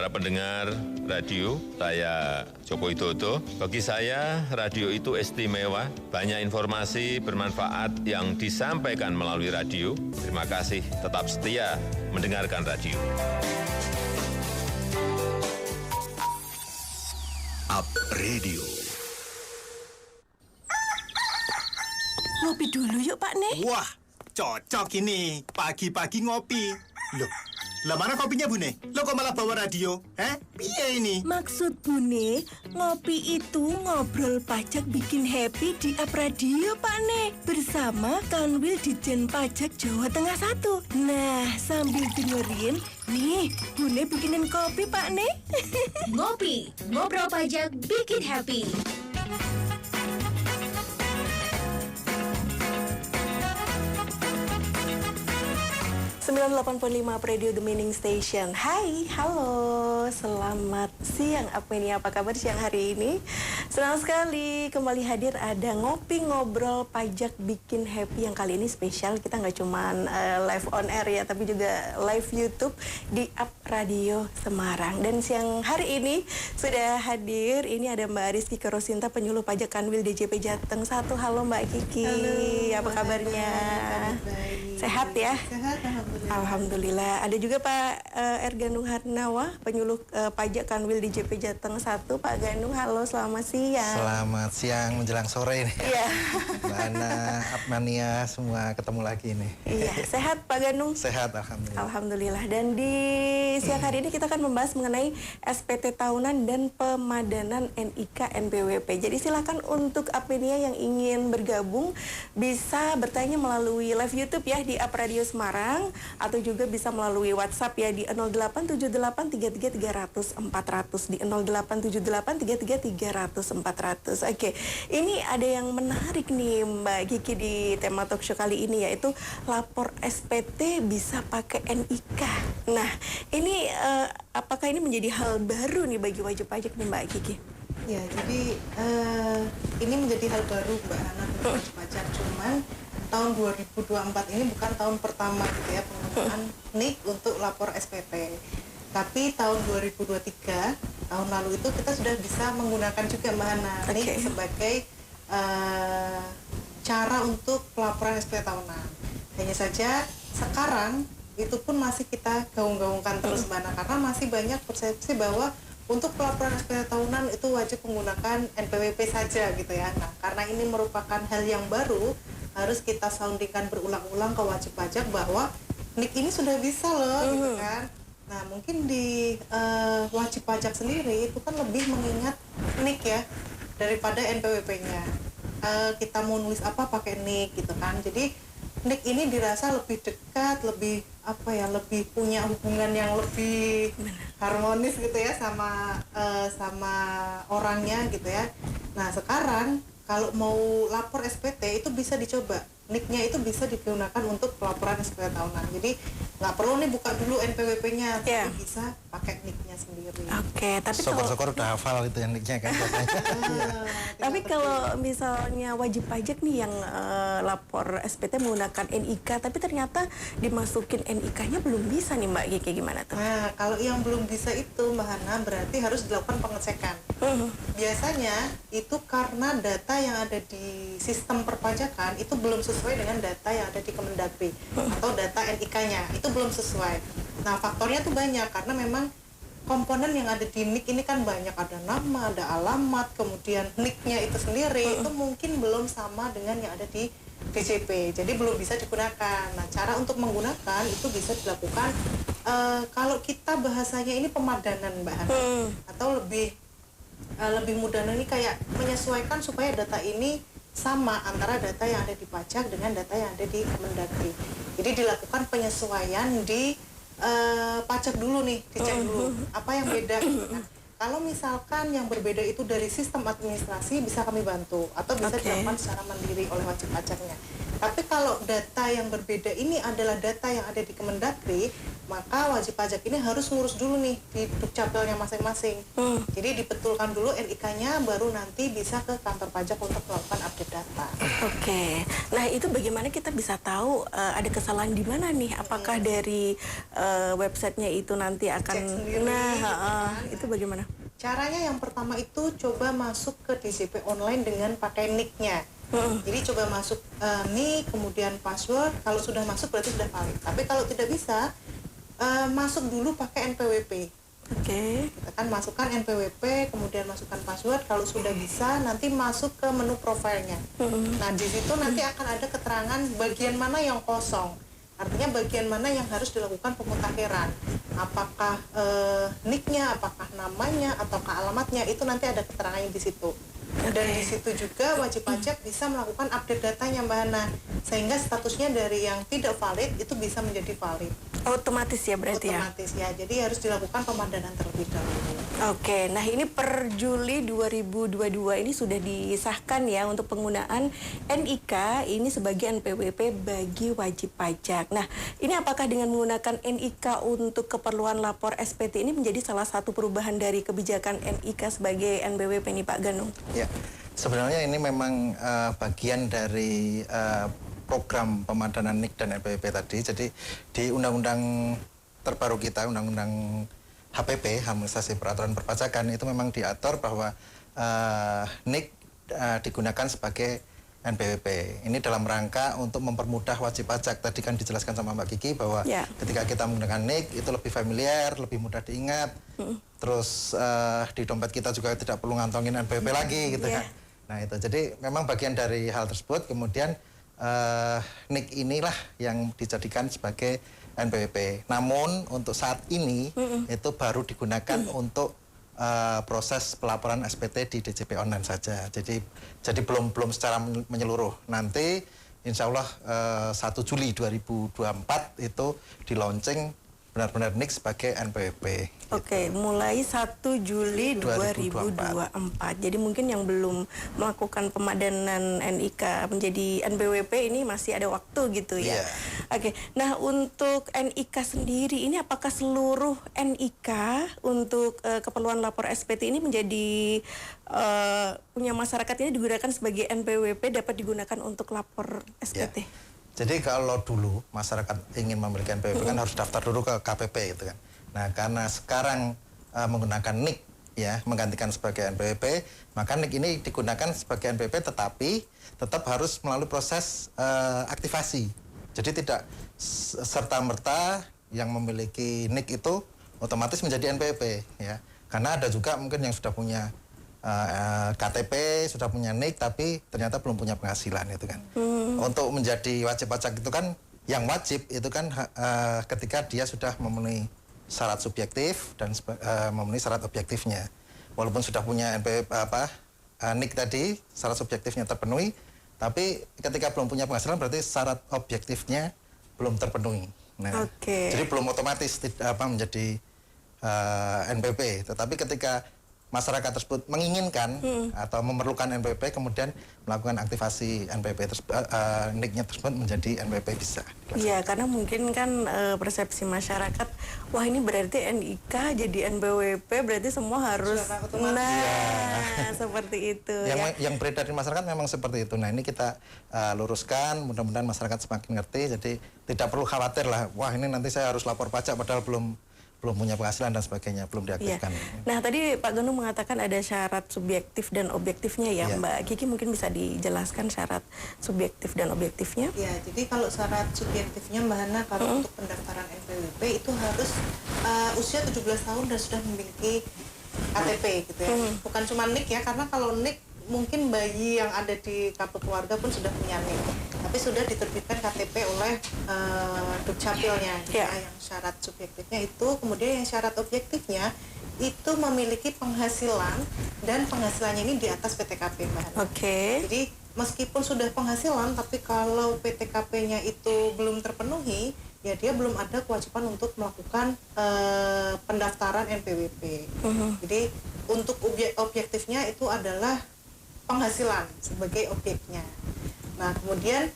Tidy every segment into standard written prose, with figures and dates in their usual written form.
para pendengar radio, saya Joko Widodo. Bagi saya, radio itu istimewa. Banyak informasi bermanfaat yang disampaikan melalui radio. Terima kasih, tetap setia mendengarkan radio. Up Radio. Ngopi dulu yuk Pak Nih. Wah, cocok ini. Pagi-pagi ngopi. Loh, lah mana kopinya Bu Nih? Lo kok malah bawa radio? Piye ini? Maksud Bune, ngopi itu ngobrol pajak bikin happy di Up Radio Pak Nih. Bersama Kanwil Ditjen Pajak Jawa Tengah 1. Nah, sambil dengerin, nih Bune bikinin kopi Pak Nih. Ngopi, ngobrol pajak bikin happy. Sembilan 98.5 Radio The Meaning Station. Hai, halo, selamat siang Apmenia, apa kabar siang hari ini? Senang sekali kembali hadir ada Ngopi Ngobrol Pajak Bikin Happy yang kali ini spesial. Kita nggak cuman live on air ya, tapi juga live YouTube di Up Radio Semarang. Dan siang hari ini sudah hadir, ini ada Mbak Rizky Kerosinta, penyuluh pajak Kanwil DJP Jateng 1. Halo Mbak Kiki, halo, apa kabarnya? Baik. Sehat ya? Sehat, alhamdulillah. Alhamdulillah. Ada juga Pak Erganung Harnawa, penyuluh pajak Kanwil DJP Jateng 1. Pak Ganung, halo, selamat siang. Selamat siang menjelang sore ini. Iya. Mbak Ana, Apmania, semua ketemu lagi nih. Iya, sehat Pak Ganung? Sehat, alhamdulillah. Alhamdulillah. Dan di siang hari ini kita akan membahas mengenai SPT tahunan dan pemadanan NIK NPWP. Jadi silakan untuk Apmenia yang ingin bergabung bisa bertanya melalui live YouTube ya di Up Radio Semarang, atau juga bisa melalui WhatsApp ya di 087833300400 di 087833300400. Oke, ini ada yang menarik nih Mbak Kiki di tema talk show kali ini, yaitu lapor SPT bisa pakai NIK. Nah, ini apakah ini menjadi hal baru nih bagi wajib pajak nih Mbak Kiki? Ya, jadi ini menjadi hal baru Mbak Hana untuk wajib pajak. Cuman tahun 2024 ini bukan tahun pertama gitu ya penggunaan NIK untuk lapor SPT. Tapi tahun 2023, tahun lalu itu kita sudah bisa menggunakan juga Mbak Hana NIK sebagai cara untuk pelaporan SPT tahunan. Hanya saja sekarang itu pun masih kita gaung-gaungkan terus Mbak Hana, karena masih banyak persepsi bahwa untuk pelaporan SPT tahunan itu wajib menggunakan NPWP saja gitu ya. Nah, karena ini merupakan hal yang baru, harus kita soundingkan berulang-ulang ke wajib pajak bahwa NIK ini sudah bisa loh gitu kan. Nah, mungkin di wajib pajak sendiri itu kan lebih mengingat NIK ya daripada NPWP-nya. Kita mau nulis apa pakai NIK gitu kan. Jadi NIK ini dirasa lebih dekat, lebih lebih punya hubungan yang lebih harmonis gitu ya sama orangnya gitu ya. Nah, sekarang kalau mau lapor SPT itu bisa dicoba, NIK-nya itu bisa digunakan untuk pelaporan SPT tahunan. Jadi nggak perlu nih buka dulu NPWP-nya, tapi bisa pakai NIK-nya sendiri. Oke, tapi syukur-syukur udah hafal itu yang NIK-nya kan. Tapi kalau misalnya wajib pajak nih yang lapor SPT menggunakan NIK, tapi ternyata dimasukin NIK-nya belum bisa nih Mbak Kiki, gimana tuh? Nah, kalau yang belum bisa itu Mbak Hana berarti harus dilakukan pengecekan. Biasanya itu karena data yang ada di sistem perpajakan itu belum sesuai dengan data yang ada di Kemendagri atau data NIK-nya itu belum sesuai. Nah, faktornya tuh banyak karena memang komponen yang ada di NIK ini kan banyak, ada nama, ada alamat, kemudian NIK-nya itu sendiri itu mungkin belum sama dengan yang ada di DJP, jadi belum bisa digunakan. Nah, cara untuk menggunakan itu bisa dilakukan kalau kita bahasanya ini pemadanan Mbak Hana, atau lebih mudah ini kayak menyesuaikan supaya data ini sama antara data yang ada di pajak dengan data yang ada di Kemendagri. Jadi dilakukan penyesuaian di pajak dulu nih, dicek dulu apa yang beda gitu kan. Kalau misalkan yang berbeda itu dari sistem administrasi bisa kami bantu atau bisa dilakukan secara mandiri oleh wajib pajaknya. Tapi kalau data yang berbeda ini adalah data yang ada di Kemendagri, maka wajib pajak ini harus ngurus dulu nih di Dukcapilnya masing-masing. Jadi dibetulkan dulu NIK-nya, baru nanti bisa ke kantor pajak untuk melakukan update data. Oke, nah itu bagaimana kita bisa tahu ada kesalahan di mana nih? Apakah dari websitenya itu nanti akan, Cek sendiri, itu bagaimana? Caranya yang pertama itu coba masuk ke DJP online dengan pakai nick-nya. Jadi coba masuk nick, kemudian password. Kalau sudah masuk berarti sudah valid. Tapi kalau tidak bisa, masuk dulu pakai NPWP. Oke. Kita kan masukkan NPWP, kemudian masukkan password. Kalau sudah bisa, nanti masuk ke menu profilnya. Nah, di situ nanti akan ada keterangan bagian mana yang kosong. Artinya bagian mana yang harus dilakukan pemutakhiran. Apakah nick-nya, apakah namanya, ataukah alamatnya, itu nanti ada keterangannya di situ. Dan di situ juga wajib pajak bisa melakukan update datanya, Mbak Hana. Sehingga statusnya dari yang tidak valid itu bisa menjadi valid. Otomatis ya berarti ya? Otomatis ya, jadi harus dilakukan pemadanan terlebih dahulu. Oke, nah ini per Juli 2022 ini sudah disahkan ya untuk penggunaan NIK ini sebagai NPWP bagi wajib pajak. Nah, ini apakah dengan menggunakan NIK untuk keperluan lapor SPT ini menjadi salah satu perubahan dari kebijakan NIK sebagai NPWP nih Pak Ganung? Ya, sebenarnya ini memang bagian dari program pemadanan NIK dan NPWP tadi. Jadi di undang-undang terbaru kita, undang-undang HPP, Harmonisasi Peraturan Perpajakan, itu memang diatur bahwa NIK digunakan sebagai NPWP. Ini dalam rangka untuk mempermudah wajib pajak. Tadi kan dijelaskan sama Mbak Kiki bahwa ketika kita menggunakan NIK itu lebih familiar, lebih mudah diingat. Terus di dompet kita juga tidak perlu ngantongin NPWP lagi gitu kan. Nah itu, jadi memang bagian dari hal tersebut. Kemudian NIK inilah yang dijadikan sebagai NPWP. Namun untuk saat ini itu baru digunakan untuk proses pelaporan SPT di DJP online saja. Jadi belum secara menyeluruh. Nanti insya Allah 1 Juli 2024 itu di launching benar-benar NIK sebagai NPWP. Oke, mulai 1 Juli 2024. Jadi mungkin yang belum melakukan pemadanan NIK menjadi NPWP ini masih ada waktu gitu ya. Oke, nah untuk NIK sendiri ini apakah seluruh NIK untuk keperluan lapor SPT ini menjadi punya masyarakat ini digunakan sebagai NPWP dapat digunakan untuk lapor SPT? Jadi kalau dulu masyarakat ingin memiliki NPWP kan harus daftar dulu ke KPP gitu kan. Nah karena sekarang menggunakan NIK ya menggantikan sebagai NPWP, maka NIK ini digunakan sebagai NPWP tetapi tetap harus melalui proses aktivasi. Jadi tidak serta-merta yang memiliki NIK itu otomatis menjadi NPWP ya. Karena ada juga mungkin yang sudah punya KTP, sudah punya NIK tapi ternyata belum punya penghasilan itu kan. Untuk menjadi wajib pajak itu kan yang wajib itu kan ketika dia sudah memenuhi syarat subjektif dan memenuhi syarat objektifnya. Walaupun sudah punya NIK tadi syarat subjektifnya terpenuhi, tapi ketika belum punya penghasilan berarti syarat objektifnya belum terpenuhi. Nah, jadi belum otomatis menjadi NPWP. Tetapi ketika masyarakat tersebut menginginkan atau memerlukan NPWP kemudian melakukan aktivasi NPWP NIK-nya tersebut menjadi NPWP bisa. Iya, karena mungkin kan persepsi masyarakat, wah ini berarti NIK jadi NPWP berarti semua harus seperti itu. Yang beredar di masyarakat memang seperti itu. Nah ini kita luruskan, mudah-mudahan masyarakat semakin ngerti. Jadi tidak perlu khawatir lah, wah ini nanti saya harus lapor pajak padahal belum punya penghasilan dan sebagainya, belum diaktifkan. Nah tadi Pak Ganung mengatakan ada syarat subjektif dan objektifnya ya, Mbak Kiki mungkin bisa dijelaskan syarat subjektif dan objektifnya? Ya, jadi kalau syarat subjektifnya Mbak Hana, kalau untuk pendaftaran NPWP itu harus usia 17 tahun dan sudah memiliki KTP gitu ya. Bukan cuma NIK ya, karena kalau NIK mungkin bayi yang ada di kartu keluarga pun sudah punya NIK, tapi sudah diterbitkan KTP oleh Dukcapilnya ya, yang syarat subjektifnya itu. Kemudian yang syarat objektifnya itu memiliki penghasilan dan penghasilannya ini di atas PTKP Mbak Hana. Jadi meskipun sudah penghasilan tapi kalau PTKP-nya itu belum terpenuhi, ya dia belum ada kewajiban untuk melakukan pendaftaran NPWP. Jadi untuk objektifnya itu adalah penghasilan sebagai objeknya. Nah kemudian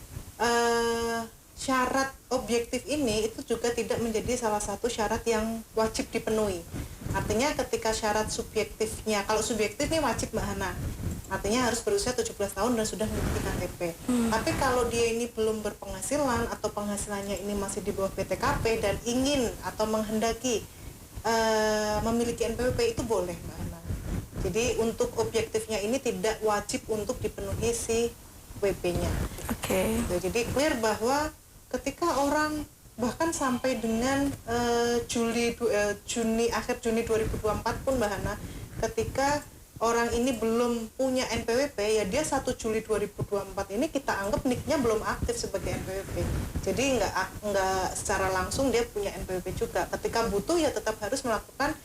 syarat objektif ini itu juga tidak menjadi salah satu syarat yang wajib dipenuhi. Artinya ketika syarat subjektifnya, kalau subjektif ini wajib Mbak Hana, artinya harus berusia 17 tahun dan sudah memiliki KTP. Tapi kalau dia ini belum berpenghasilan atau penghasilannya ini masih di bawah PTKP dan ingin atau menghendaki memiliki NPWP, itu boleh Mbak Hana. Jadi untuk objektifnya ini tidak wajib untuk dipenuhi si WP-nya. Oke. Jadi clear bahwa ketika orang bahkan sampai dengan akhir Juni 2024 pun Mbak Hana, ketika orang ini belum punya NPWP, ya dia 1 Juli 2024 ini kita anggap NIK-nya belum aktif sebagai NPWP. Jadi nggak secara langsung dia punya NPWP juga. Ketika butuh ya tetap harus melakukan,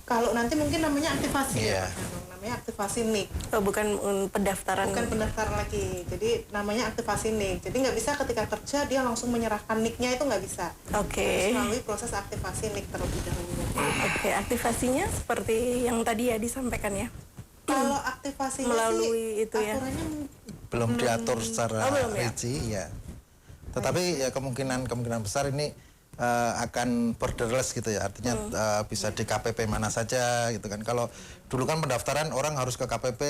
kalau nanti mungkin namanya aktivasi ya, namanya aktivasi NIK. Oh, bukan pendaftaran. Bukan pendaftaran lagi, jadi namanya aktivasi NIK. Jadi nggak bisa ketika kerja dia langsung menyerahkan NIK-nya, itu nggak bisa. Oke. Harus melalui proses aktivasi NIK terlebih dahulu. Oke, aktivasinya seperti yang tadi ya disampaikan ya. Kalau aktivasinya Melalui sih, itu ya. aturannya Belum diatur secara belum ya? rinci ya. Tetapi ya kemungkinan besar ini akan borderless gitu ya, artinya bisa di KPP mana saja gitu kan. Kalau dulu kan pendaftaran orang harus ke KPP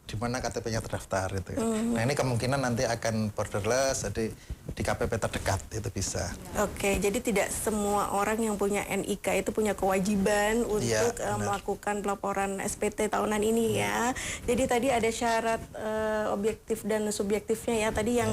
di mana KTP-nya terdaftar gitu kan. Nah ini kemungkinan nanti akan borderless, jadi di KPP terdekat itu bisa. Oke, jadi tidak semua orang yang punya NIK itu punya kewajiban untuk melakukan pelaporan SPT tahunan ini ya. Jadi tadi ada syarat objektif dan subjektifnya ya. Tadi yang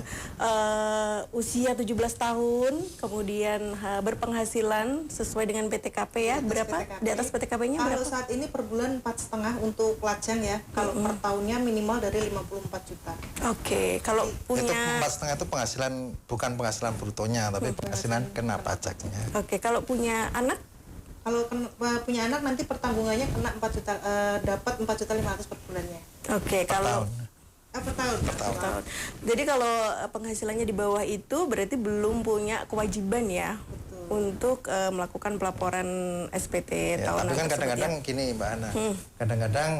usia 17 tahun, kemudian berpenghasilan sesuai dengan PTKP ya. Berapa? Di atas PTKP-nya berapa? Kalau saat ini per bulan 4,5 untuk lajang ya. Kalau per tahunnya minimal dari 54 juta. Oke, kalau Itu punya 4,5 itu penghasilan, bukan penghasilan brutonya, tapi penghasilan kena pajaknya. Oke, kalau punya anak Kalau punya anak nanti pertanggungannya kena 4 juta, dapat 4.500.000 per bulannya. Oke, kalau Per tahun. tahun. Jadi kalau penghasilannya di bawah itu berarti belum punya kewajiban ya untuk melakukan pelaporan SPT Ya, tahunan. tapi kan tersebut kadang-kadang ya. gini Mbak Ana, kadang-kadang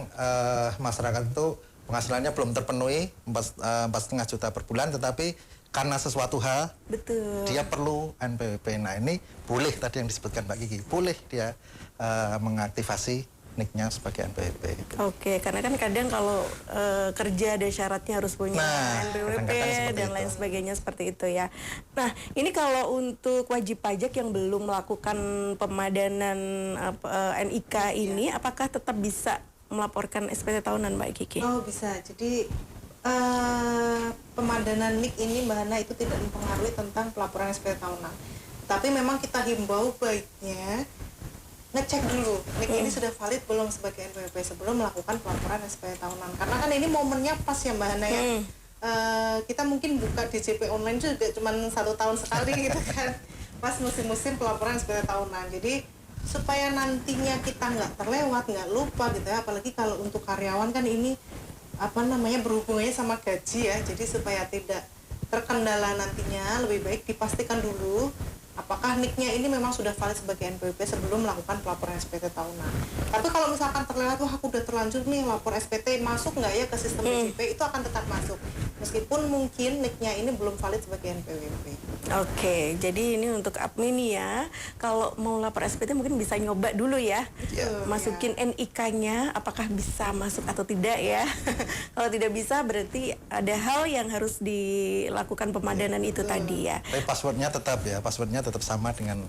masyarakat itu penghasilannya belum terpenuhi 4,5 juta per bulan, tetapi karena sesuatu hal Betul. dia perlu NPWP. Nah ini boleh tadi yang disebutkan Mbak Kiki, boleh dia mengaktifasi NIK-nya sebagai NPWP. Oke, karena kan kadang kalau kerja ada syaratnya harus punya NPWP kadang-kadang seperti dan itu. lain sebagainya seperti itu ya. Nah, ini kalau untuk wajib pajak yang belum melakukan pemadanan NIK ini, apakah tetap bisa melaporkan SPT tahunan Mbak Kiki? Oh bisa, jadi pemadanan NIK ini Mbak Hana itu tidak mempengaruhi tentang pelaporan SPT tahunan. Tapi memang kita himbau baiknya ngecek dulu NIK ini sudah valid belum sebagai NPWP sebelum melakukan pelaporan SPT tahunan. Karena kan ini momennya pas ya Mbak Hana ya. Kita mungkin buka DJP online juga cuma 1 tahun sekali gitu kan. Pas musim-musim pelaporan SPT tahunan. Jadi supaya nantinya kita nggak terlewat, nggak lupa gitu ya. Apalagi kalau untuk karyawan kan ini berhubungannya sama gaji ya. Jadi supaya tidak terkendala nantinya, lebih baik dipastikan dulu apakah NIK-nya ini memang sudah valid sebagai NPWP sebelum melakukan pelaporan SPT tahunan. Tapi kalau misalkan terlewat, wah aku udah terlanjur nih lapor SPT, masuk nggak ya ke sistem DJP, itu akan tetap masuk. Meskipun mungkin NIK-nya ini belum valid sebagai NPWP. Oke, jadi ini untuk admin ya. Kalau mau lapor SPT mungkin bisa nyoba dulu ya. Masukin NIK-nya apakah bisa masuk atau tidak ya. Kalau tidak bisa berarti ada hal yang harus dilakukan pemadanan itu tadi ya. Tapi passwordnya tetap ya, passwordnya tetap sama dengan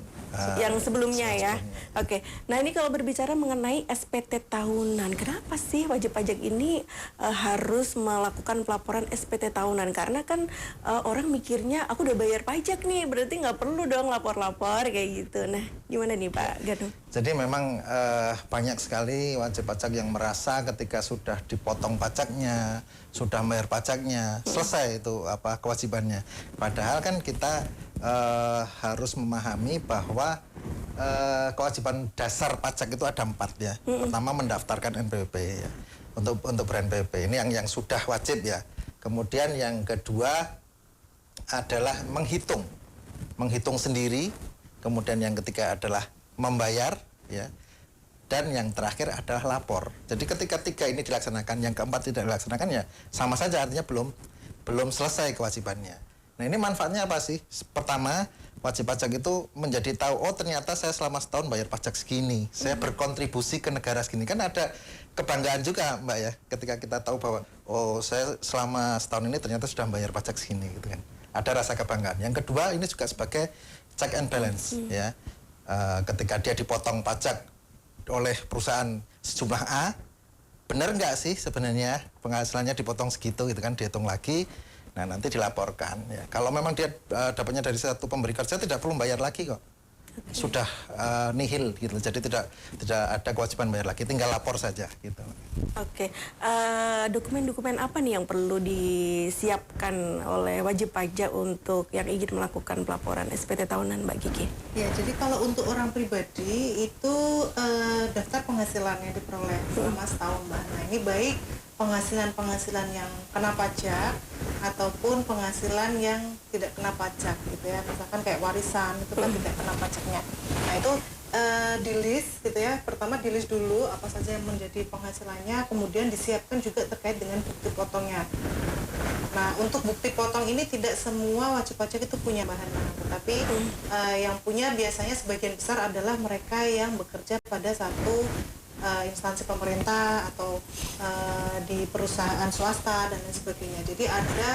yang sebelumnya ya. sebelumnya. Oke. Nah, ini kalau berbicara mengenai SPT tahunan, kenapa sih wajib pajak ini harus melakukan pelaporan SPT tahunan? Karena kan orang mikirnya aku udah bayar pajak nih, berarti nggak perlu dong lapor-lapor kayak gitu. Nah, gimana nih Pak Ganu? Jadi memang banyak sekali wajib pajak yang merasa ketika sudah dipotong pajaknya, sudah bayar pajaknya, selesai itu kewajibannya. Padahal kan kita harus memahami bahwa kewajiban dasar pajak itu ada 4 ya. Pertama mendaftarkan NPWP ya. Untuk ber-NPWP ini yang sudah wajib ya. Kemudian yang kedua adalah menghitung sendiri. Kemudian yang ketiga adalah membayar ya. Dan yang terakhir adalah lapor. Jadi ketika 3 ini dilaksanakan, yang keempat tidak dilaksanakan ya sama saja, artinya belum selesai kewajibannya. Nah ini manfaatnya apa sih? Pertama, wajib pajak itu menjadi tahu, oh ternyata saya selama setahun bayar pajak segini, saya berkontribusi ke negara segini. Kan ada kebanggaan juga Mbak ya, ketika kita tahu bahwa oh saya selama setahun ini ternyata sudah bayar pajak segini gitu kan. Ada rasa kebanggaan. Yang kedua ini juga sebagai check and balance ya. Ketika dia dipotong pajak oleh perusahaan sejumlah A, benar nggak sih sebenarnya penghasilannya dipotong segitu gitu kan, dihitung lagi. Nah nanti dilaporkan ya. Kalau memang dia dapatnya dari satu pemberi kerja tidak perlu bayar lagi kok. Sudah nihil gitu. Jadi tidak ada kewajiban bayar lagi, tinggal lapor saja gitu. Oke. Dokumen-dokumen apa nih yang perlu disiapkan oleh wajib pajak untuk yang ingin melakukan pelaporan SPT tahunan Mbak Kiki? Ya, jadi kalau untuk orang pribadi itu daftar penghasilan yang diperoleh selama setahun, Mbak. Nah, ini baik penghasilan yang kena pajak ataupun penghasilan yang tidak kena pajak gitu ya. Misalkan kayak warisan itu kan tidak kena pajaknya. Nah, itu di list gitu ya. Pertama di list dulu apa saja yang menjadi penghasilannya, kemudian disiapkan juga terkait dengan bukti potongnya. Nah, untuk bukti potong ini tidak semua wajib pajak itu punya bahan, tetapi yang punya biasanya sebagian besar adalah mereka yang bekerja pada satu instansi pemerintah atau di perusahaan swasta dan lain sebagainya. Jadi ada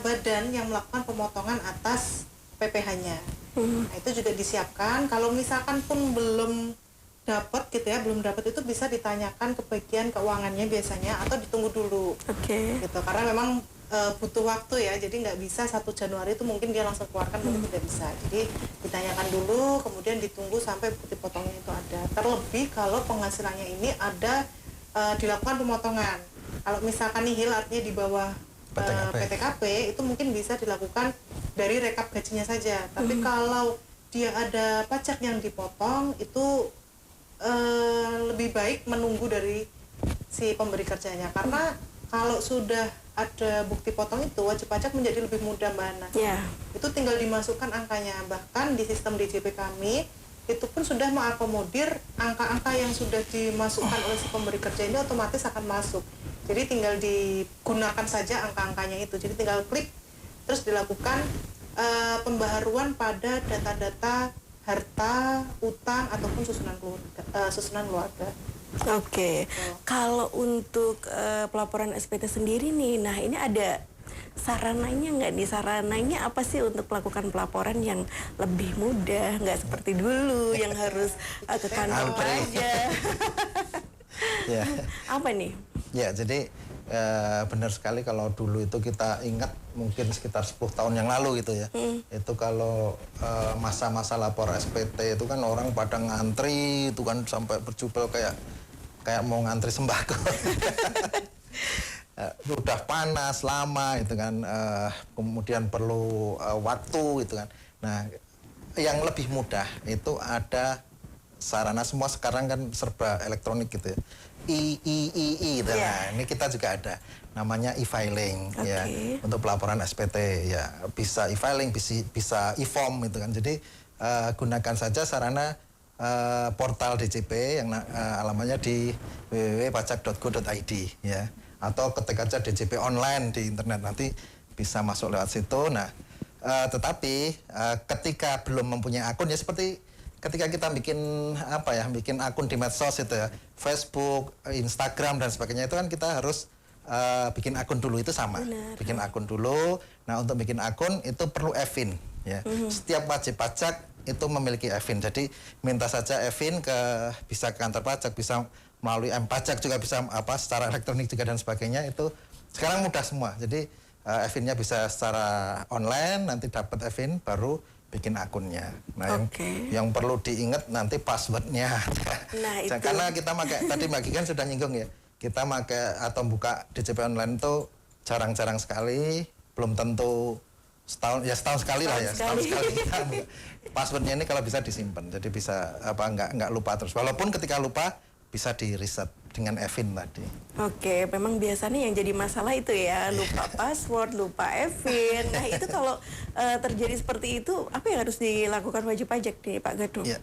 badan yang melakukan pemotongan atas PPh-nya. Nah, itu juga disiapkan. Kalau misalkan pun belum dapat gitu ya, belum dapat itu bisa ditanyakan ke bagian keuangannya biasanya atau ditunggu dulu. Oke. Gitu. Karena memang butuh waktu ya, jadi nggak bisa 1 Januari itu mungkin dia langsung keluarkan, mungkin tidak bisa. Jadi ditanyakan dulu, kemudian ditunggu sampai bukti potongnya itu ada. Terlebih kalau penghasilannya ini ada dilakukan pemotongan. Kalau misalkan nihil artinya di bawah PTKP itu mungkin bisa dilakukan dari rekap gajinya saja. Tapi kalau dia ada pajak yang dipotong itu lebih baik menunggu dari si pemberi kerjanya, karena kalau sudah ada bukti potong itu wajib pajak menjadi lebih mudah, Mbak Ana. Yeah. Itu tinggal dimasukkan angkanya. Bahkan di sistem DJP kami itu pun sudah mengakomodir angka-angka yang sudah dimasukkan oleh si pemberi kerja ini otomatis akan masuk. Jadi tinggal digunakan saja angka-angkanya itu. Jadi tinggal klik terus dilakukan pembaharuan pada data-data harta, utang ataupun susunan keluarga. Oke. Kalau untuk pelaporan SPT sendiri nih, nah ini ada sarananya nggak nih? Sarananya apa sih untuk melakukan pelaporan yang lebih mudah, nggak seperti dulu yang harus ke kantor pajak? Ya. Apa nih? Ya, jadi benar sekali kalau dulu itu kita ingat mungkin sekitar 10 tahun yang lalu gitu ya. Itu kalau masa-masa lapor SPT itu kan orang pada ngantri itu kan sampai berjubel kayak mau ngantri sembako. Udah panas lama itu kan, kemudian perlu waktu itu kan. Nah, yang lebih mudah itu ada sarana, semua sekarang kan serba elektronik gitu ya. Gitu. Nah, ini kita juga ada namanya e-filing ya, untuk pelaporan SPT ya, bisa e-filing, bisa e-form itu kan. Jadi gunakan saja sarana portal DJP yang alamatnya di www.pajak.go.id ya, atau ketik aja DJP online di internet, nanti bisa masuk lewat situ. Nah, tetapi ketika belum mempunyai akun ya, seperti ketika kita bikin bikin akun di medsos itu ya, Facebook, Instagram dan sebagainya, itu kan kita harus bikin akun dulu, itu sama. Benar. Bikin akun dulu. Nah, untuk bikin akun itu perlu EVIN ya. Setiap wajib pajak itu memiliki EVIN. Jadi minta saja EVIN bisa ke kantor pajak, bisa melalui M-Pajak juga, bisa secara elektronik juga dan sebagainya. Itu sekarang mudah semua. Jadi EVIN-nya bisa secara online, nanti dapat EVIN baru bikin akunnya. Nah, yang perlu diingat nanti passwordnya. Nah, itu. Karena kita pakai, tadi Mbak Kiki kan sudah nyinggung ya, kita pakai atau buka DJP online itu jarang-jarang sekali, belum tentu setahun sekali lah ya, setahun sekali. Passwordnya ini kalau bisa disimpan, jadi bisa nggak lupa terus. Walaupun ketika lupa bisa di reset dengan EVIN tadi. Oke, memang biasanya yang jadi masalah itu ya, lupa password, lupa EVIN. Nah, itu kalau terjadi seperti itu, apa yang harus dilakukan wajib pajak nih, Pak Gadung? Ya.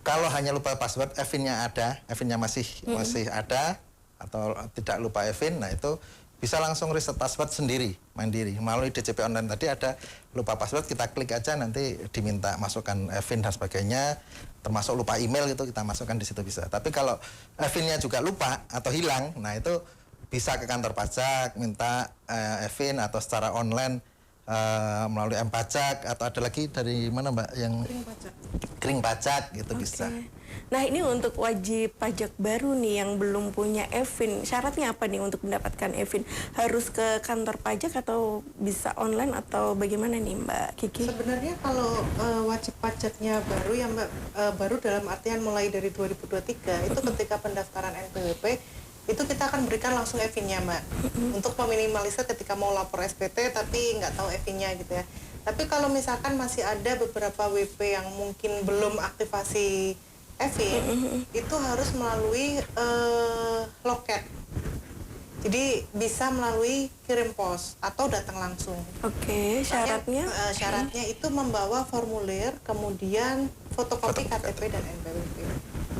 Kalau hanya lupa password, EVIN-nya ada, EVIN-nya masih ada, atau tidak lupa EVIN, nah itu bisa langsung reset password sendiri, mandiri. Melalui DJP online tadi ada lupa password, kita klik aja nanti diminta masukkan EVIN dan sebagainya, termasuk lupa email itu kita masukkan di situ bisa. Tapi kalau EVIN-nya juga lupa atau hilang, nah itu bisa ke kantor pajak, minta EVIN atau secara online melalui M-Pajak, atau ada lagi dari mana Mbak yang Kering Pajak gitu bisa. Nah ini untuk wajib pajak baru nih yang belum punya EVIN, syaratnya apa nih untuk mendapatkan EVIN? Harus ke kantor pajak atau bisa online atau bagaimana nih Mbak Kiki? Sebenarnya kalau wajib pajaknya baru ya Mbak, baru dalam artian mulai dari 2023 itu ketika pendaftaran NPWP itu kita akan berikan langsung EVIN-nya Mbak, untuk meminimalisir ketika mau lapor SPT tapi nggak tahu EVIN-nya gitu ya. Tapi kalau misalkan masih ada beberapa WP yang mungkin belum aktivasi EVIN, itu harus melalui loket. Jadi bisa melalui kirim pos atau datang langsung. Oke, syaratnya? Syaratnya itu membawa formulir, kemudian fotokopi KTP dan NPWP.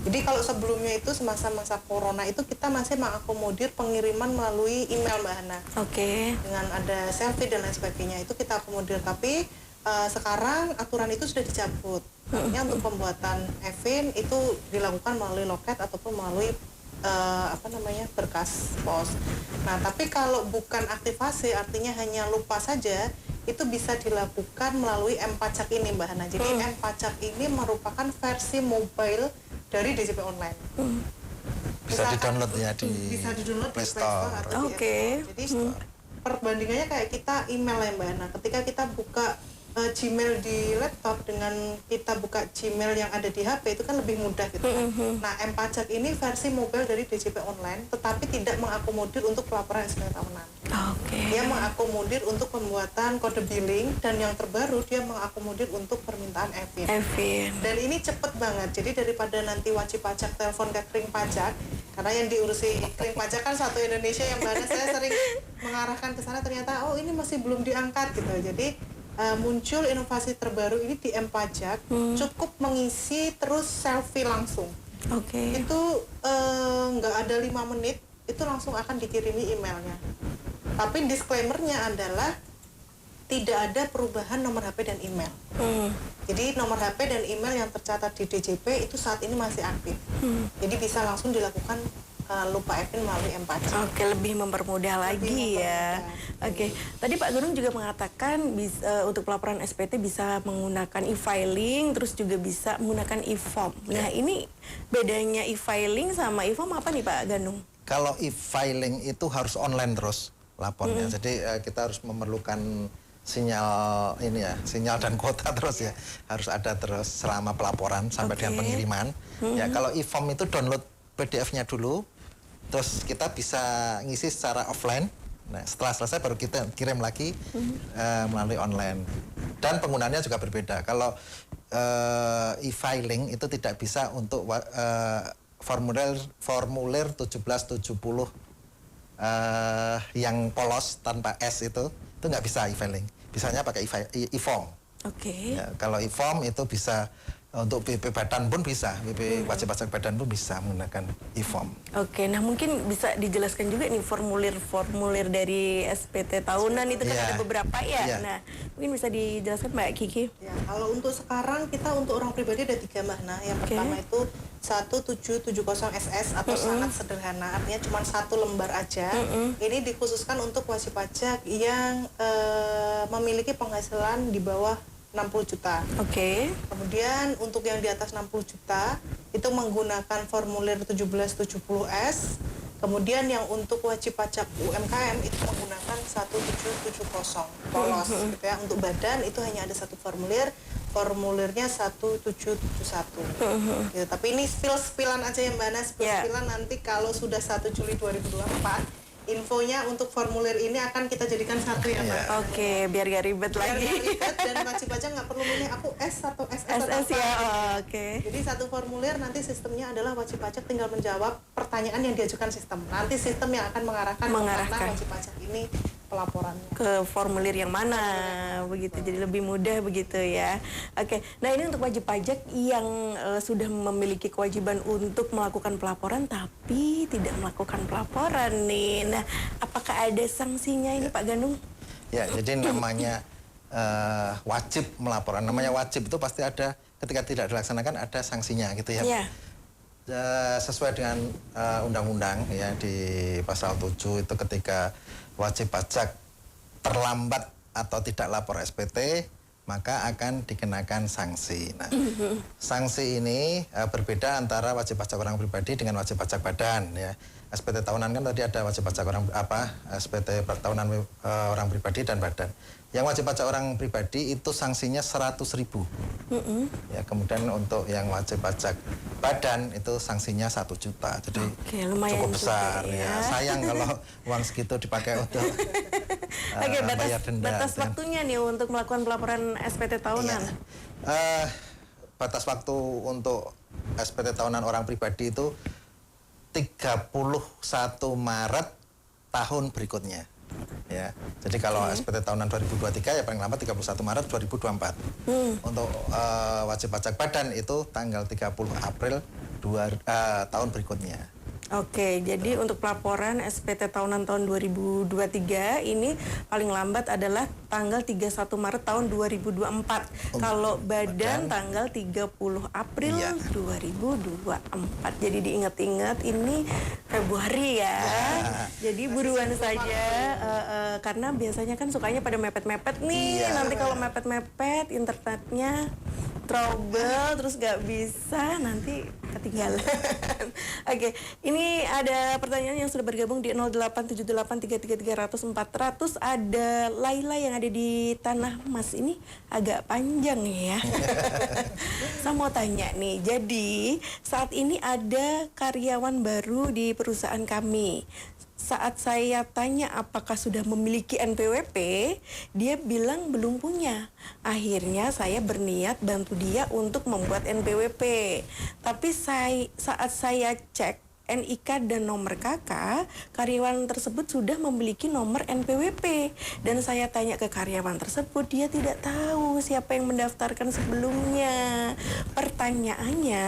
Jadi kalau sebelumnya itu semasa-masa corona itu kita masih mengakomodir pengiriman melalui email Mbak Hana. Oke. Dengan ada selfie dan lain sebagainya itu kita akomodir, tapi sekarang aturan itu sudah dicabut. Artinya untuk pembuatan EVIN itu dilakukan melalui loket ataupun melalui berkas pos. Nah, tapi kalau bukan aktivasi artinya hanya lupa saja, itu bisa dilakukan melalui M-Pajak ini Mbak Hana. Jadi M-Pajak ini merupakan versi mobile dari DJP online. Bisa di-download ya di bisa di-download Play di Play Store Store. atau di App Store. Jadi perbandingannya kayak kita email ya Mbak Hana. Ketika kita buka Gmail di laptop dengan kita buka Gmail yang ada di HP itu kan lebih mudah gitu kan. Nah, M-Pajak ini versi mobile dari DJP online tetapi tidak mengakomodir untuk pelaporan SPT tahunan. Dia mengakomodir untuk pembuatan kode billing dan yang terbaru dia mengakomodir untuk permintaan EVIN. Dan ini cepet banget. Jadi daripada nanti wajib pajak telepon ke Kering Pajak, karena yang diurusi Kering Pajak kan satu Indonesia yang mana saya sering mengarahkan ke sana ternyata oh ini masih belum diangkat gitu. Jadi muncul inovasi terbaru ini di M-Pajak, cukup mengisi terus selfie langsung. Itu nggak ada 5 menit, itu langsung akan dikirimi emailnya. Tapi disclaimer-nya adalah tidak ada perubahan nomor HP dan email. Jadi nomor HP dan email yang tercatat di DJP itu saat ini masih aktif. Jadi bisa langsung dilakukan lupa EVIN melalui M-Pajak. Oke, lebih mempermudah lagi ya. Oke, tadi Pak Gunung juga mengatakan untuk pelaporan SPT bisa menggunakan e-filing, terus juga bisa menggunakan e-form. Nah, ini bedanya e-filing sama e-form apa nih Pak Ganung? Kalau e-filing itu harus online terus lapornya. Jadi kita harus memerlukan sinyal ini ya, sinyal dan kuota terus ya. Harus ada terus selama pelaporan sampai dengan pengiriman. Ya, kalau e-form itu download PDF-nya dulu. Terus kita bisa ngisi secara offline. Nah, setelah selesai baru kita kirim lagi melalui online. Dan penggunaannya juga berbeda. Kalau e-filing itu tidak bisa untuk formulir 1770 yang polos tanpa S itu nggak bisa e-filing. Bisanya pakai e-form. Ya, kalau e-form itu bisa untuk BP badan pun bisa, BP wajib pajak badan pun bisa menggunakan e-form. Oke, nah mungkin bisa dijelaskan juga nih formulir dari SPT tahunan itu kan ada beberapa ya. Nah, mungkin bisa dijelaskan Mbak Kiki. Ya, kalau untuk sekarang kita untuk orang pribadi ada 3 Mbak. Nah, yang pertama itu 1770 SS atau sangat sederhana, artinya cuma 1 lembar aja. Ini dikhususkan untuk wajib pajak yang memiliki penghasilan di bawah 60 juta. Kemudian untuk yang di atas 60 juta itu menggunakan formulir 1770S. Kemudian yang untuk wajib pajak UMKM itu menggunakan 1770 polos gitu ya. Untuk badan itu hanya ada 1 formulir, formulirnya 1771. Gitu. Tapi ini spill-spillan aja ya Mbak Ana, spill-spillan nanti kalau sudah 1 Juli 2024 infonya untuk formulir ini akan kita jadikan satu ya Mbak. Oke, biar gak ribet lagi. Ribet dan wajib pajak nggak perlu milih aku S atau SS atau apa. Ya, Jadi 1 formulir nanti sistemnya adalah wajib pajak tinggal menjawab pertanyaan yang diajukan sistem. Nanti sistem yang akan mengarahkan kemana wajib pajak ini pelaporannya. ke formulir yang mana begitu, jadi lebih mudah begitu ya. Oke, nah ini untuk wajib pajak yang sudah memiliki kewajiban untuk melakukan pelaporan tapi tidak melakukan pelaporan nih. Nah, apakah ada sanksinya ini Pak Ganung? Ya, jadi namanya wajib melaporan. Namanya wajib itu pasti ada, ketika tidak dilaksanakan ada sanksinya gitu ya. Iya. Sesuai dengan undang-undang ya di pasal 7 itu ketika wajib pajak terlambat atau tidak lapor SPT maka akan dikenakan sanksi. Nah, sanksi ini berbeda antara wajib pajak orang pribadi dengan wajib pajak badan ya. SPT tahunan kan tadi ada wajib pajak orang SPT tahunan orang pribadi dan badan. Yang wajib pajak orang pribadi itu sanksinya 100.000. Ya, kemudian untuk yang wajib pajak badan itu sanksinya 1 juta. Jadi cukup besar ya. Sayang kalau uang segitu dipakai untuk bayar denda. Batas waktunya nih untuk melakukan pelaporan SPT tahunan. Iya. Batas waktu untuk SPT tahunan orang pribadi itu 31 Maret tahun berikutnya. Ya. Jadi kalau SPT tahunan 2023 ya paling lambat 31 Maret 2024. Untuk wajib pajak badan itu tanggal 30 April tahun berikutnya. Oke, jadi untuk pelaporan SPT tahunan tahun 2023 ini paling lambat adalah tanggal 31 Maret tahun 2024. Kalau badan tanggal 30 April 2024. Jadi diingat-ingat ini Februari ya. Jadi buruan saja karena biasanya kan sukanya pada mepet-mepet nih. Nanti kalau mepet-mepet internetnya trouble terus nggak bisa, nanti ketinggalan. Oke, ini ada pertanyaan yang sudah bergabung di 087833300400. Ada Laila yang ada di Tanah Mas, ini agak panjang ya. Saya mau tanya nih, jadi saat ini ada karyawan baru di perusahaan kami. Saat saya tanya apakah sudah memiliki NPWP, dia bilang belum punya. Akhirnya saya berniat bantu dia untuk membuat NPWP. Tapi saat saya cek NIK dan nomor KK, karyawan tersebut sudah memiliki nomor NPWP. Dan saya tanya ke karyawan tersebut, dia tidak tahu siapa yang mendaftarkan sebelumnya. Pertanyaannya,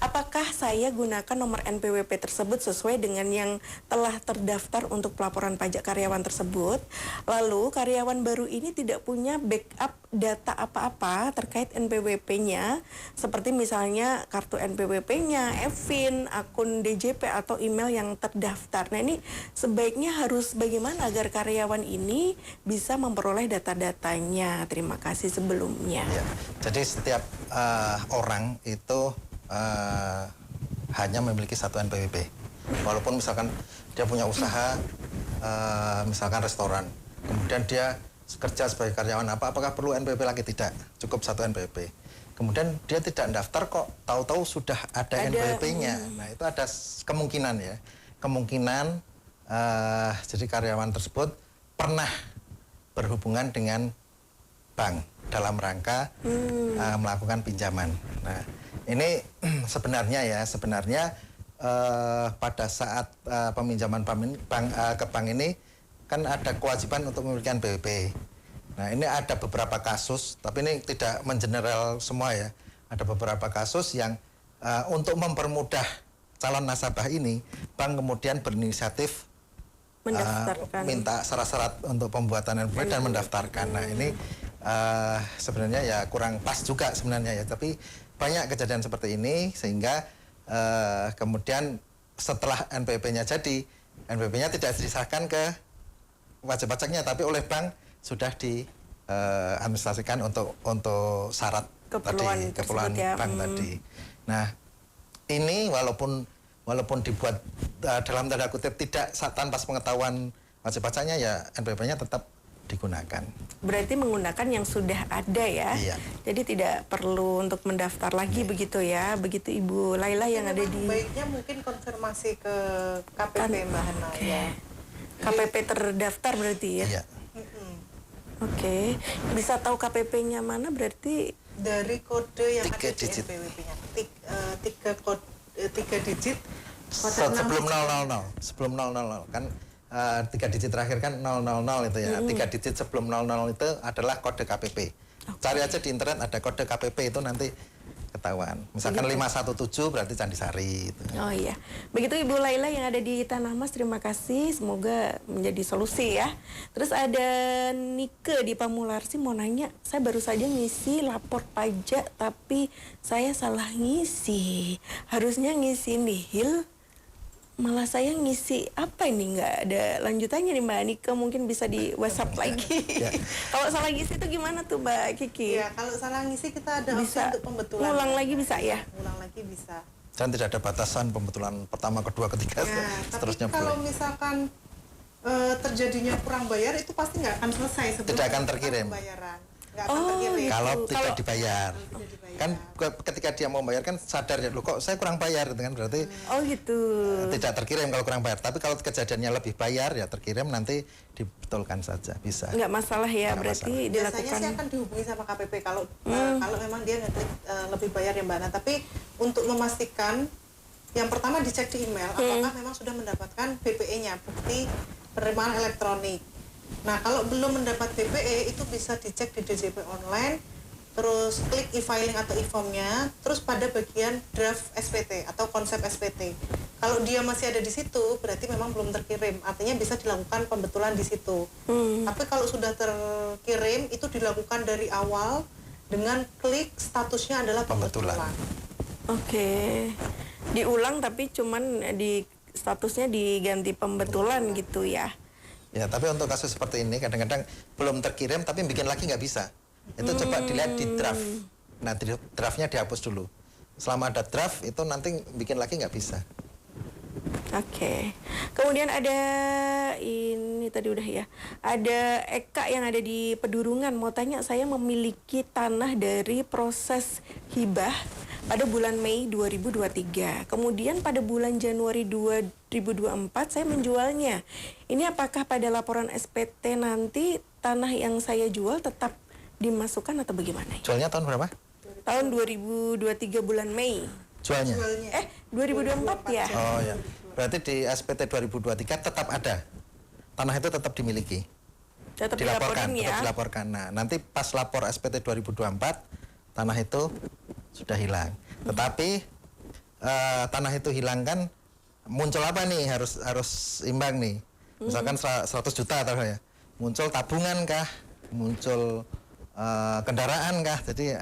apakah saya gunakan nomor NPWP tersebut sesuai dengan yang telah terdaftar untuk pelaporan pajak karyawan tersebut? Lalu karyawan baru ini tidak punya backup data apa-apa terkait NPWP-nya, seperti misalnya kartu NPWP-nya, EVIN, akun DJP atau email yang terdaftar. Nah, ini sebaiknya harus bagaimana agar karyawan ini bisa memperoleh data-datanya? Terima kasih sebelumnya. Ya, jadi setiap orang itu hanya memiliki satu NPWP. Walaupun misalkan dia punya usaha, misalkan restoran, kemudian dia kerja sebagai karyawan apakah perlu NPWP lagi? Tidak, cukup satu NPWP. Kemudian dia tidak daftar kok, tahu-tahu sudah ada NPWP-nya. Nah, itu ada kemungkinan ya. Kemungkinan jadi karyawan tersebut pernah berhubungan dengan bank dalam rangka melakukan pinjaman. Nah, ini sebenarnya pada saat peminjaman ke bank ini kan ada kewajiban untuk memiliki NPWP. Nah, ini ada beberapa kasus, tapi ini tidak mengeneral semua ya. Ada beberapa kasus yang untuk mempermudah calon nasabah ini, bank kemudian berinisiatif minta syarat-syarat untuk pembuatan NPWP dan mendaftarkan. Nah, ini sebenarnya ya kurang pas juga sebenarnya ya. Tapi banyak kejadian seperti ini sehingga kemudian setelah NPWP-nya jadi, NPWP-nya tidak disahkan ke wajib pajaknya, tapi oleh bank sudah diadministrasikan untuk syarat keperluan bank tadi. Nah, ini walaupun dibuat dalam tanda kutip tidak tanpa pengetahuan wajib pajaknya, ya NPWP-nya tetap digunakan. Berarti menggunakan yang sudah ada ya. Iya. Jadi tidak perlu untuk mendaftar lagi begitu ya. Begitu Ibu Laila yang ada di. Baiknya mungkin konfirmasi ke KPP Mbak Hana ya. KPP terdaftar berarti ya? Iya. Oke. Bisa tahu KPP-nya mana berarti? Dari kode yang 3 ada di digit. NPWP-nya. 3 digit. Sebelum 000 kan 3 digit terakhir kan 000 itu ya. 3 digit sebelum 00 itu adalah kode KPP. Cari aja di internet ada kode KPP itu nanti ketahuan. Misalkan 517 berarti Candisari itu. Oh iya. Begitu Ibu Laila yang ada di Tanah Mas, terima kasih. Semoga menjadi solusi ya. Terus ada Nike di Pamularsi mau nanya, saya baru saja ngisi lapor pajak tapi saya salah ngisi. Harusnya ngisi nihil, malah saya ngisi apa ini, nggak ada lanjutannya nih Mbak Nike, mungkin bisa di WhatsApp lagi. Kalau salah ngisi itu gimana tuh Mbak Kiki? Ya, kalau salah ngisi kita ada opsi Bisa untuk pembetulan. ulang lagi bisa ya? Ulang lagi bisa. Dan tidak ada batasan pembetulan pertama, kedua, ketiga, Nah, seterusnya tapi kalau boleh. misalkan terjadinya kurang bayar itu pasti nggak akan selesai sebelum Tidak akan melakukan terkirim. pembayaran. Nggak akan terkirim. Kalau Kalau- tidak dibayar. Tidak dibayar. Kan ketika dia mau bayar kan sadar ya, loh kok saya kurang bayar gitu kan, berarti Oh gitu. tidak terkirim kalau kurang bayar. Tapi kalau kejadiannya lebih bayar ya terkirim, nanti dibetulkan saja, bisa. Nggak masalah ya, Nggak berarti masalah. Biasanya dilakukan. sih akan dihubungi sama KPP kalau kalau memang dia ngeklik lebih bayar ya Mbak. Nah, tapi untuk memastikan yang pertama dicek di email apakah memang sudah mendapatkan BPE-nya, bukti penerimaan elektronik. Nah, kalau belum mendapat BPE itu bisa dicek di DJP online, terus klik e-filing atau e-form-nya, terus pada bagian draft SPT atau konsep SPT. Kalau dia masih ada di situ, berarti memang belum terkirim, artinya bisa dilakukan pembetulan di situ. Tapi kalau sudah terkirim, itu dilakukan dari awal dengan klik statusnya adalah Pembetulan. pembetulan. Oke. Diulang tapi cuman di statusnya diganti pembetulan gitu ya. Ya, tapi untuk kasus seperti ini kadang-kadang belum terkirim tapi bikin lagi nggak bisa. Itu coba dilihat di draft. Nah, draftnya dihapus dulu. Selama ada draft itu nanti bikin lagi nggak bisa. Oke. Kemudian ada ini tadi udah ya. Ada Eka yang ada di Pedurungan mau tanya, saya memiliki tanah dari proses hibah pada bulan Mei 2023. Kemudian pada bulan Januari 2024 saya menjualnya. Ini apakah pada laporan SPT nanti tanah yang saya jual tetap dimasukkan atau bagaimana? Jualnya tahun berapa? Tahun 2023 bulan Mei. Jualnya? 2024 ya? Oh ya. Berarti di SPT 2023 tetap ada. Tanah itu tetap dimiliki. Tetap Dilaporkan, dilaporin ya? tetap dilaporkan. Nah, nanti pas lapor SPT 2024 tanah itu sudah hilang. Tetapi tanah itu hilang kan muncul apa nih, harus imbang nih. Misalkan 100 juta atau ya. Muncul tabungan kah? Muncul kendaraan kah? Jadi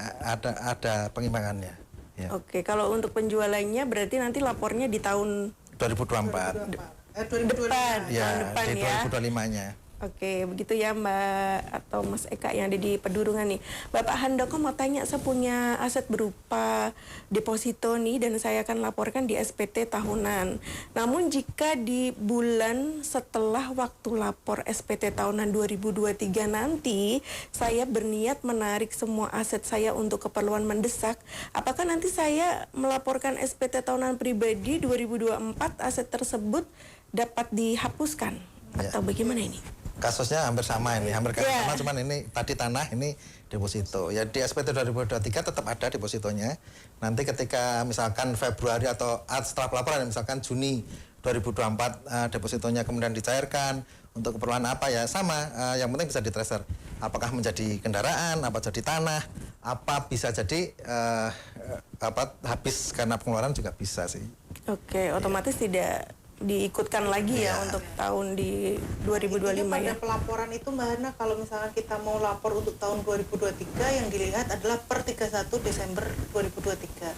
ada pengimbangannya. Ya. Oke, kalau untuk penjualannya berarti nanti lapornya di tahun 2024. 2025. depan, tahun Ya, depan di ya. 2025-nya. Oke, begitu ya Mbak atau Mas Eka yang ada di Pedurungan nih. Bapak Handoko mau tanya, saya punya aset berupa deposito nih dan saya akan laporkan di SPT tahunan. Namun jika di bulan setelah waktu lapor SPT tahunan 2023 nanti saya berniat menarik semua aset saya untuk keperluan mendesak, apakah nanti saya melaporkan SPT tahunan pribadi 2024 aset tersebut dapat dihapuskan Ya. atau bagaimana ini? Kasusnya hampir sama ini, hampir Yeah. sama, cuman ini tadi tanah, ini deposito. Ya di SPT 2023 tetap ada depositonya. Nanti ketika misalkan Februari atau setelah pelaporan, misalkan Juni 2024 depositonya kemudian dicairkan untuk keperluan apa ya sama, yang penting bisa ditracer. Apakah menjadi kendaraan, apa jadi tanah, apa bisa jadi habis karena pengeluaran juga bisa sih. Oke, otomatis tidak diikutkan lagi ya untuk tahun di 2025 Intinya ya. pada pelaporan itu Mbak Hana, kalau misalkan kita mau lapor untuk tahun 2023 yang dilihat adalah per 31 Desember 2023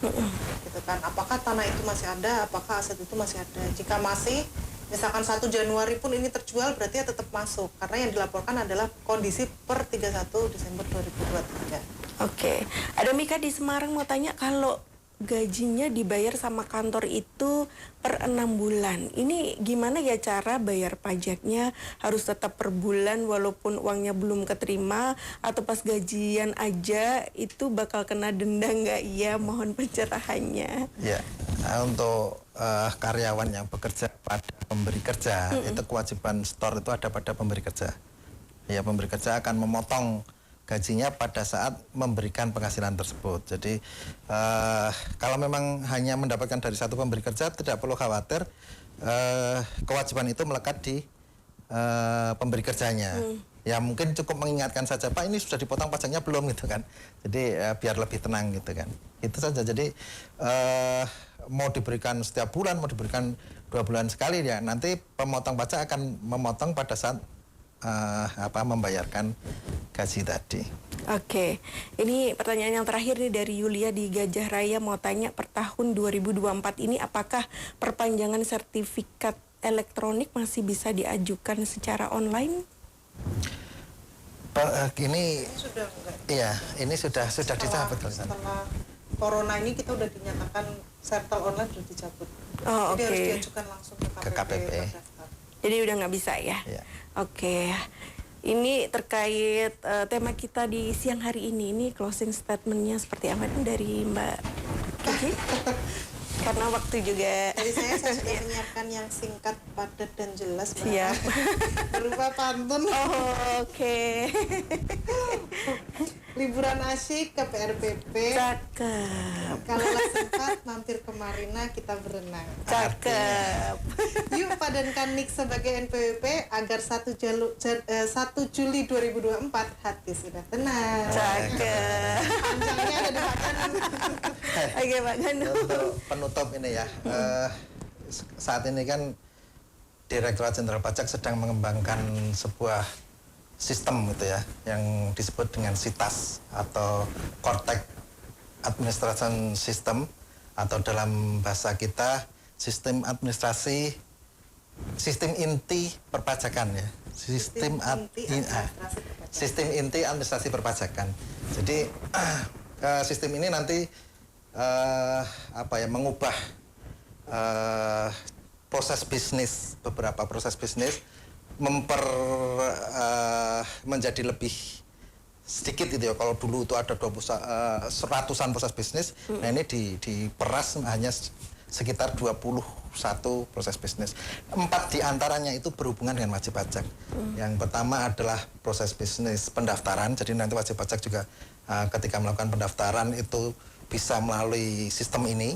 gitu kan, apakah tanah itu masih ada, apakah aset itu masih ada. Jika masih, misalkan 1 Januari pun ini terjual, berarti ya tetap masuk karena yang dilaporkan adalah kondisi per 31 Desember 2023. Oke, ada Mika di Semarang mau tanya, kalau gajinya dibayar sama kantor itu per 6 bulan. Ini gimana ya cara bayar pajaknya? Harus tetap per bulan walaupun uangnya belum keterima, atau pas gajian aja itu bakal kena denda nggak ya? Mohon pencerahannya. Ya, untuk karyawan yang bekerja pada pemberi kerja, itu kewajiban store itu ada pada pemberi kerja. Ya, pemberi kerja akan memotong gajinya pada saat memberikan penghasilan tersebut. Jadi kalau memang hanya mendapatkan dari satu pemberi kerja, tidak perlu khawatir, kewajiban itu melekat di pemberi kerjanya. Ya mungkin cukup mengingatkan saja, Pak ini sudah dipotong pajaknya belum gitu kan. Jadi biar lebih tenang gitu kan. Itu saja. Jadi mau diberikan setiap bulan, mau diberikan 2 bulan sekali ya. Nanti pemotong pajak akan memotong pada saat membayarkan gaji tadi. Oke, ini pertanyaan yang terakhir nih dari Yulia di Gajah Raya mau tanya per tahun 2024 ini apakah perpanjangan sertifikat elektronik masih bisa diajukan secara online? Ini sudah enggak. iya, ini sudah dicabut. Setelah corona ini kita udah dinyatakan sertal online sudah dicabut. Oh, Jadi harus oke. diajukan langsung ke KPP. terdaftar. Jadi udah nggak bisa ya? Iya. Oke. Ini terkait tema kita di siang hari ini closing statementnya seperti apa nih dari Mbak Kiki? Karena waktu juga. Jadi saya sudah menyiapkan yang singkat, padat dan jelas, Mbak. Siap. Berupa pantun. Oh, oke. Liburan asyik ke PRPP. Cakep. Kalau sempat mampir ke Marina kita berenang. Cakep. Yuk padankan NIK sebagai NPWP agar 1 Juli 2024 hati sudah tenang. Cakep. Panjangnya ada di makanan. Oke, Pak Ganu. Untuk penutup ini ya, saat ini kan Direktorat Jenderal Pajak sedang mengembangkan sebuah sistem gitu ya, yang disebut dengan SITAS atau Cortex Administration System, atau dalam bahasa kita sistem inti perpajakan ya, sistem inti administrasi perpajakan. Jadi sistem ini nanti mengubah proses bisnis, beberapa proses bisnis menjadi lebih sedikit gitu ya. Kalau dulu itu ada seratusan proses bisnis, nah ini diperas hanya sekitar 21 proses bisnis. 4 diantaranya itu berhubungan dengan wajib pajak. Yang pertama adalah proses bisnis pendaftaran, jadi nanti wajib pajak juga ketika melakukan pendaftaran itu bisa melalui sistem ini.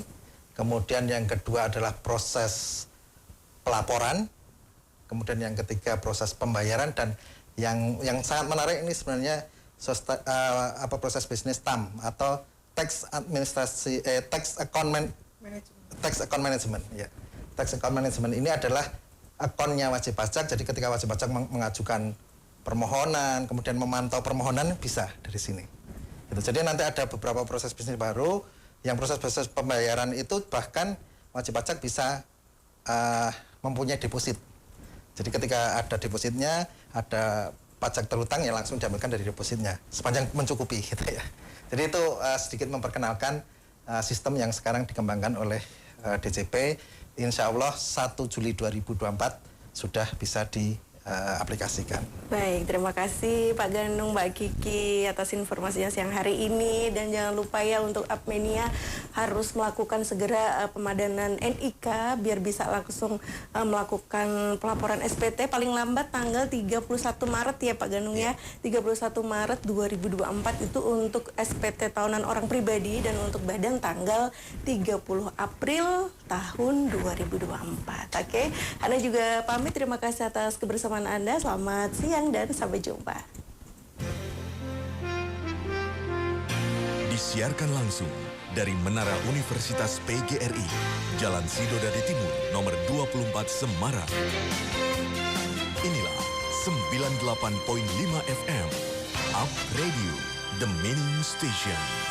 Kemudian yang kedua adalah proses pelaporan. Kemudian yang ketiga proses pembayaran, dan yang sangat menarik ini sebenarnya proses bisnis TAM atau tax account management ya. Tax account management ini adalah akunnya wajib pajak. Jadi ketika wajib pajak mengajukan permohonan, kemudian memantau permohonan bisa dari sini. Gitu. Jadi nanti ada beberapa proses bisnis baru, yang proses pembayaran itu bahkan wajib pajak bisa mempunyai deposit. Jadi ketika ada depositnya, ada pajak terhutang ya langsung diambilkan dari depositnya sepanjang mencukupi gitu ya. Jadi itu sedikit memperkenalkan sistem yang sekarang dikembangkan oleh DJP. Insya Allah 1 Juli 2024 sudah bisa diaplikasikan. Baik, terima kasih Pak Ganung, Mbak Kiki atas informasinya siang hari ini. Dan jangan lupa ya untuk Apmenia harus melakukan segera pemadanan NIK biar bisa langsung melakukan pelaporan SPT paling lambat tanggal 31 Maret ya Pak Ganung ya. 31 Maret 2024 itu untuk SPT tahunan orang pribadi, dan untuk badan tanggal 30 April tahun 2024. Oke, Anda juga pamit, terima kasih atas kebersamaan Anda. Selamat siang dan sampai jumpa. Disiarkan langsung dari Menara Universitas PGRI, Jalan Sidodadi Timur, nomor 24 Semarang. Inilah 98.5 FM, Up Radio, The Meaning Station.